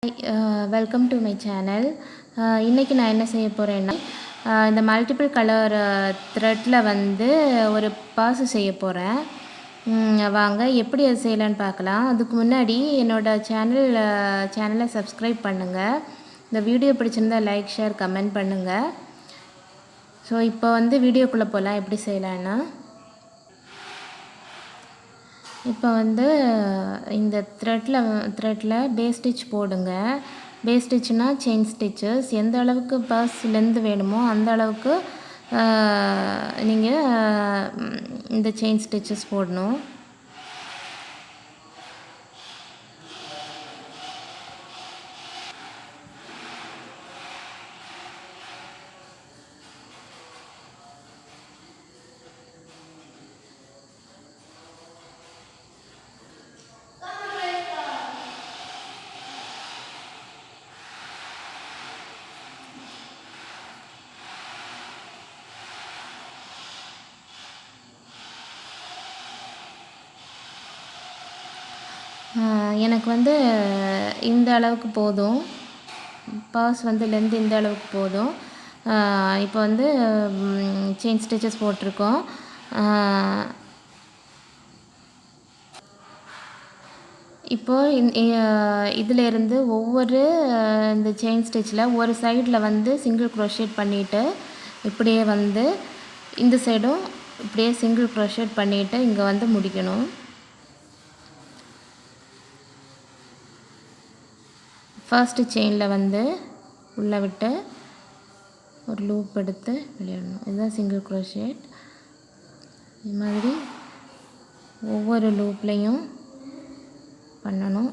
Welcome to my channel. இன்றைக்கி நான் என்ன செய்ய போகிறேன்னா இந்த மல்டிபிள் கலர் த்ரெட்டில் வந்து ஒரு பாசு செய்ய போகிறேன். வாங்க எப்படி அது செய்யலான்னு பார்க்கலாம். அதுக்கு முன்னாடி என்னோடய சேனலை சப்ஸ்கிரைப் பண்ணுங்கள். இந்த வீடியோ பிடிச்சிருந்தால் லைக், ஷேர், கமெண்ட் பண்ணுங்கள். ஸோ இப்போ வந்து வீடியோக்குள்ளே போகலாம் எப்படி செய்யலான்னா. இப்போ வந்து இந்த த்ரெட்டில் பேஸ் ஸ்டிச் போடுங்க. பேஸ் ஸ்டிச்னால் செயின் ஸ்டிச்சஸ். எந்த அளவுக்கு பர்ஸ் லென்த் வேணுமோ அந்த அளவுக்கு நீங்கள் இந்த செயின் ஸ்டிச்சஸ் போடணும். எனக்கு வந்து இந்த அளவுக்கு போதும். பர்ஸ் வந்து லென்த் இந்த அளவுக்கு போதும். இப்போ வந்து செயின் ஸ்டிச்சஸ் போட்டிருக்கோம். இப்போது இதிலேருந்து ஒவ்வொரு இந்த செயின் ஸ்டிச்சில் ஒரு சைடில் வந்து சிங்கிள் க்ரோஷேட் பண்ணிவிட்டு இப்படியே வந்து இந்த சைடும் இப்படியே சிங்கிள் க்ரோஷேட் பண்ணிவிட்டு இங்கே வந்து முடிக்கணும். ஃபர்ஸ்ட்டு செயினில் வந்து உள்ளே விட்டு ஒரு லூப் எடுத்து வெளியிடணும். இதுதான் சிங்கிள் க்ரோஷேட். இது மாதிரி ஒவ்வொரு லூப்லேயும் பண்ணணும்.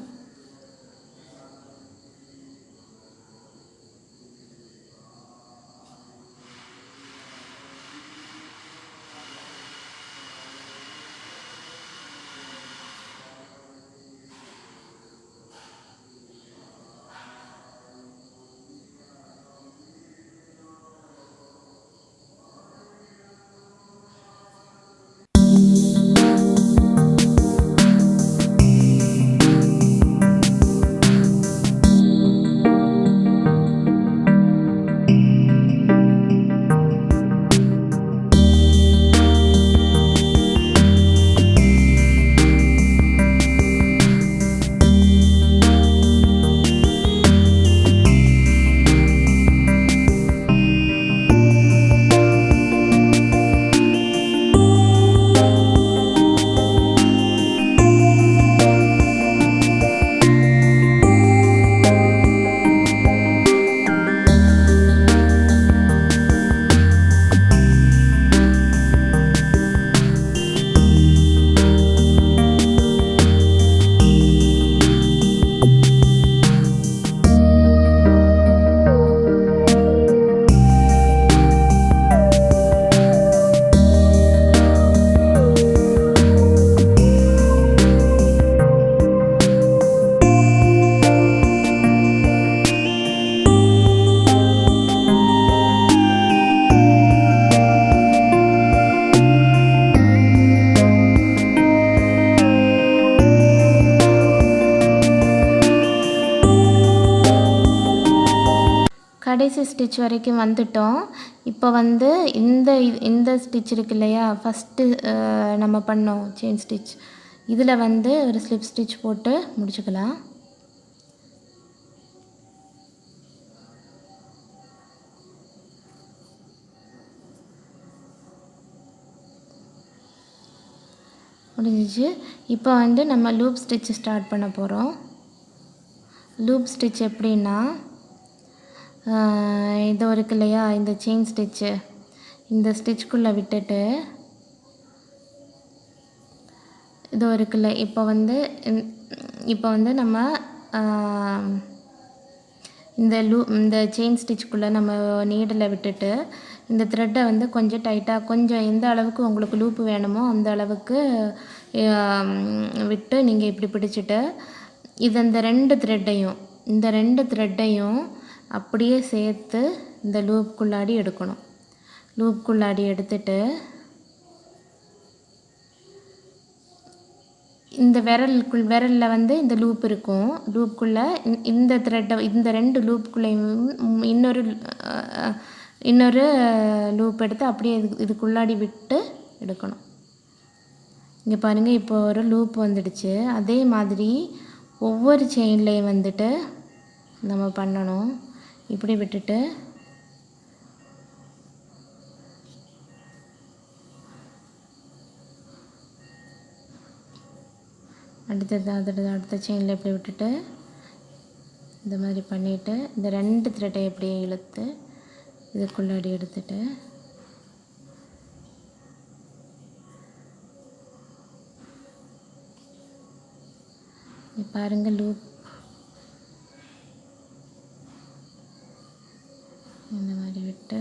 கடைசி ஸ்டிச் வரைக்கும் வந்துட்டோம். இப்போ வந்து இந்த ஸ்டிச் இருக்கு இல்லையா, ஃபஸ்ட்டு நம்ம பண்ணோம் செயின் ஸ்டிச், இதில் வந்து ஒரு ஸ்லிப் ஸ்டிச் போட்டு முடிச்சுக்கலாம். முடிஞ்சிச்சு. இப்போ வந்து நம்ம லூப் ஸ்டிச் ஸ்டார்ட் பண்ண போகிறோம். லூப் ஸ்டிச் எப்படின்னா, இது இருக்கு இல்லையா, இந்த செயின் ஸ்டிச்சு, இந்த ஸ்டிச்சுக்குள்ளே விட்டுட்டு இதோ இருக்குல்ல, இப்போ வந்து நம்ம இந்த செயின் ஸ்டிச்சுக்குள்ளே நம்ம நீடில் விட்டுட்டு இந்த த்ரெட்டை வந்து கொஞ்சம் டைட்டாக, கொஞ்சம் எந்த அளவுக்கு உங்களுக்கு லூப்பு வேணுமோ அந்த அளவுக்கு விட்டு நீங்கள் இப்படி பிடிச்சிட்டு இந்த ரெண்டு த்ரெட்டையும் அப்படியே சேர்த்து இந்த லூப்புக்குள்ளாடி எடுக்கணும். லூப்புக்குள்ளாடி எடுத்துட்டு இந்த விரலில் வந்து இந்த லூப் இருக்கும். லூப்புக்குள்ளே இந்த த்ரெட்டை இந்த 2 லூப்புக்குள்ளேயும் இன்னொரு லூப் எடுத்து அப்படியே இதுக்குள்ளாடி விட்டு எடுக்கணும். இங்கே பாருங்கள், இப்போ ஒரு லூப் வந்துடுச்சு. அதே மாதிரி ஒவ்வொரு செயின்லேயும் வந்துட்டு நம்ம பண்ணணும். இப்படி விட்டுட்டு அடுத்த செயினில் இப்படி விட்டுட்டு இந்த மாதிரி பண்ணிவிட்டு இந்த 2 த்ரெட்டை எப்படியே இழுத்து இதுக்குள்ளாடி எடுத்துட்டு பாருங்கள், லூப் இந்த மாதிரி விட்டு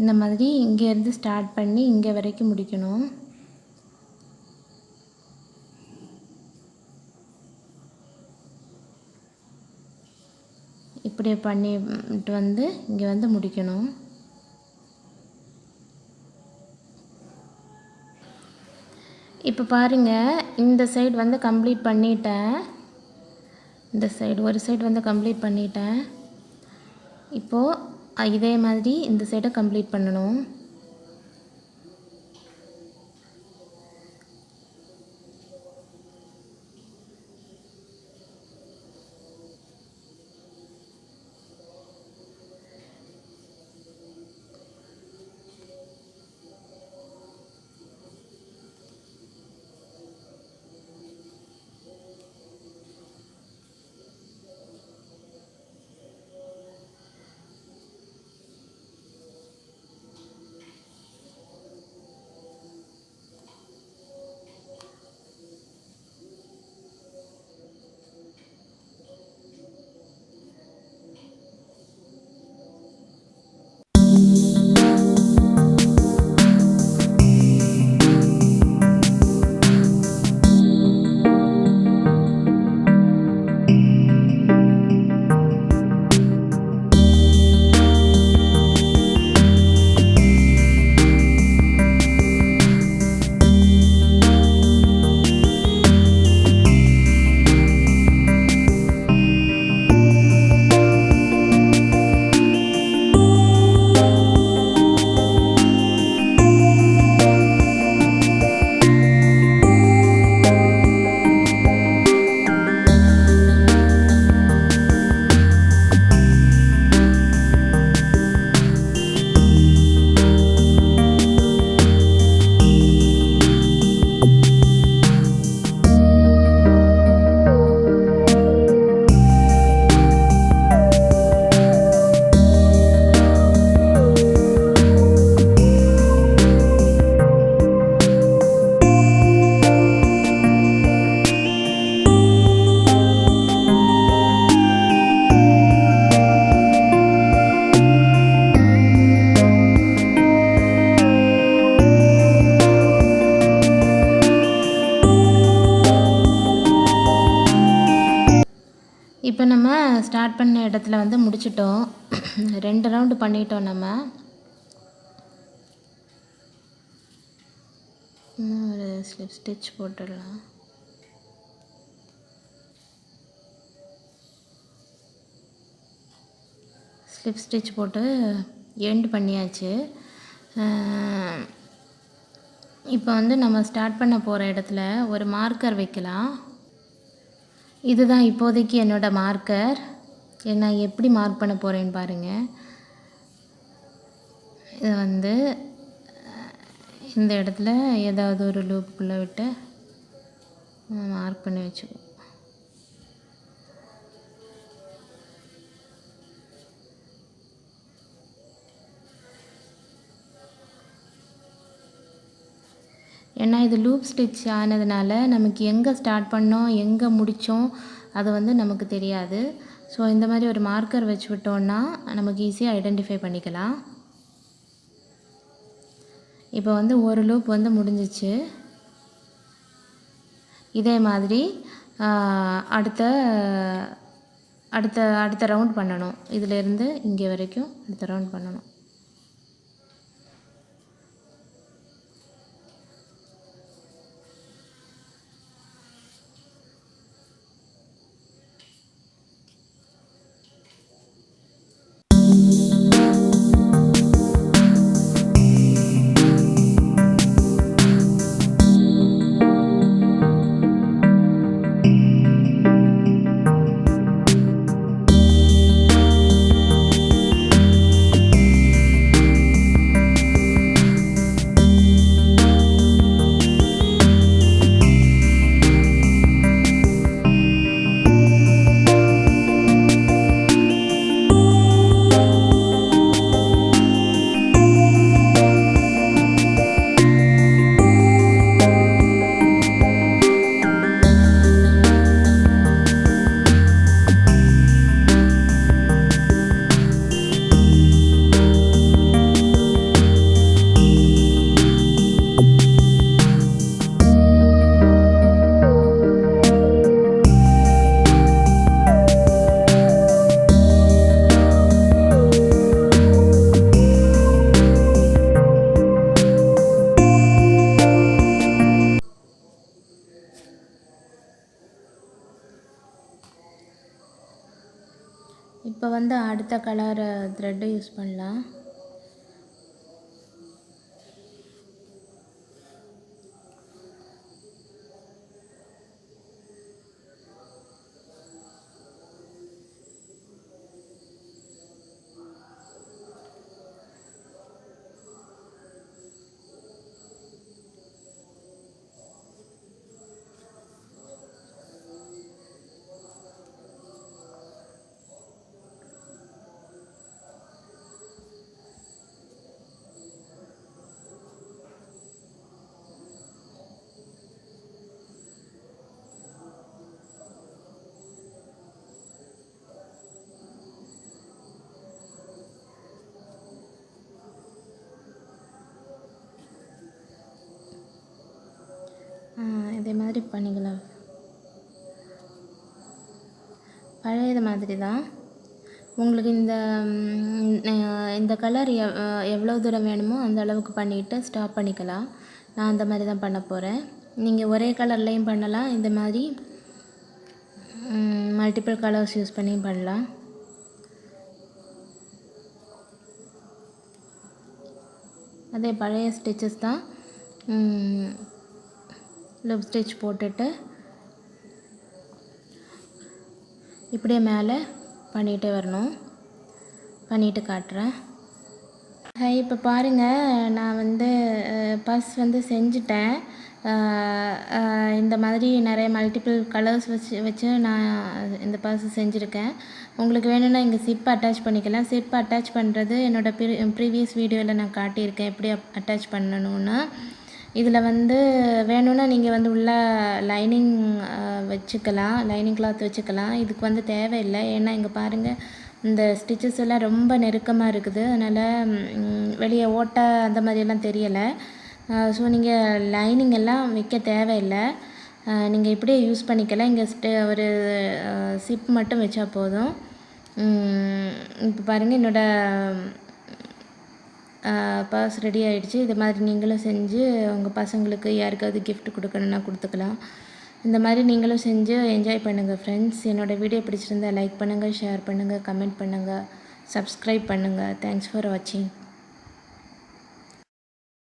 இந்த மாதிரி இங்கேருந்து ஸ்டார்ட் பண்ணி இங்கே வரைக்கும் முடிக்கணும். இப்படியே பண்ணிட்டு வந்து இங்கே வந்து முடிக்கணும். இப்போ பாருங்கள், இந்த சைடு வந்து கம்ப்ளீட் பண்ணிட்டேன். இந்த சைடு ஒரு சைடு வந்து கம்ப்ளீட் பண்ணிட்டேன். இப்போது இதே மாதிரி இந்த சைடை கம்ப்ளீட் பண்ணணும். இப்போ நம்ம ஸ்டார்ட் பண்ண இடத்துல வந்து முடிச்சிட்டோம். 2 ரவுண்டு பண்ணிட்டோம். நம்ம ஒரு ஸ்லிப் ஸ்டிச் போட்டுடலாம். ஸ்லிப் ஸ்டிச் போட்டு எண்ட் பண்ணியாச்சு. இப்போ வந்து நம்ம ஸ்டார்ட் பண்ண போகிற இடத்துல ஒரு மார்க்கர் வைக்கலாம். இதுதான் இப்போதைக்கு என்னோடய மார்க்கர். நான் எப்படி மார்க் பண்ண போகிறேன்னு பாருங்கள். இது வந்து இந்த இடத்துல ஏதாவது ஒரு லூப்புக்குள்ளே விட்டு மார்க் பண்ணி வச்சுக்குவோம். ஏன்னா இது லூப் ஸ்டிச் ஆனதுனால நமக்கு எங்கே ஸ்டார்ட் பண்ணோம் எங்கே முடித்தோம் அது வந்து நமக்கு தெரியாது. ஸோ இந்த மாதிரி ஒரு மார்க்கர் வச்சு விட்டோன்னா நமக்கு ஈஸியாக ஐடென்டிஃபை பண்ணிக்கலாம். இப்போ வந்து ஒரு லூப் வந்து முடிஞ்சிச்சு. இதே மாதிரி அடுத்த அடுத்த அடுத்த ரவுண்ட் பண்ணணும். இதிலேருந்து இங்கே வரைக்கும் அடுத்த ரவுண்ட் பண்ணணும். இப்போ வந்து அடுத்த கலர் த்ரெட்டு யூஸ் பண்ணலாம். இதே மாதிரி பண்ணிக்கலாம். பழையது மாதிரி தான். உங்களுக்கு இந்த கலர் எவ்வளோ தூரம் வேணுமோ அந்த அளவுக்கு பண்ணிவிட்டு ஸ்டாப் பண்ணிக்கலாம். நான் அந்த மாதிரி தான் பண்ண போகிறேன். நீங்கள் ஒரே கலர்லேயும் பண்ணலாம், இந்த மாதிரி மல்டிபிள் கலர்ஸ் யூஸ் பண்ணியும் பண்ணலாம். அதே பழைய ஸ்டிச்சஸ் தான். லூப் ஸ்டிச் போட்டுட்டு இப்படியே மேலே பண்ணிகிட்டே வரணும். பண்ணிவிட்டு காட்டுறேன். இப்போ பாருங்கள், நான் வந்து பர்ஸ் வந்து செஞ்சுட்டேன். இந்த மாதிரி நிறைய மல்டிபிள் கலர்ஸ் வச்சு நான் இந்த பர்ஸ் செஞ்சுருக்கேன். உங்களுக்கு வேணும்னா இங்கே சிப் அட்டாச் பண்ணிக்கலாம். சிப் அட்டாச் பண்ணுறது என்னோடய ப்ரீவியஸ் வீடியோவில் நான் காட்டியிருக்கேன் எப்படி அட்டாச் பண்ணணும்னு. இதில் வந்து வேணும்னா நீங்கள் வந்து உள்ள லைனிங் வச்சுக்கலாம், லைனிங் கிளாத் வச்சுக்கலாம். இதுக்கு வந்து தேவையில்லை. ஏன்னா இங்கே பாருங்கள், இந்த ஸ்டிச்சஸ் எல்லாம் ரொம்ப நெருக்கமாக இருக்குது. அதனால் வெளியே ஓட்டை அந்த மாதிரியெல்லாம் தெரியலை. ஸோ நீங்கள் லைனிங் எல்லாம் வைக்க தேவையில்லை. நீங்கள் இப்படியே யூஸ் பண்ணிக்கலாம். இங்கே ஒரு சிப் மட்டும் வச்சா போதும். இப்போ பாருங்கள், என்னோடய பர்ஸ் ரெடி ஆகிடுச்சு. இது மாதிரி நீங்களும் செஞ்சு உங்கள் பசங்களுக்கு யாருக்காவது கிஃப்ட் கொடுக்கணுன்னா கொடுத்துக்கலாம். இந்த மாதிரி நீங்களும் செஞ்சு என்ஜாய் பண்ணுங்கள் ஃப்ரெண்ட்ஸ். என்னோடய வீடியோ பிடிச்சிருந்தால் லைக் பண்ணுங்கள், ஷேர் பண்ணுங்கள், கமெண்ட் பண்ணுங்கள், சப்ஸ்கிரைப் பண்ணுங்கள். தேங்க்ஸ் ஃபார் வாட்சிங்.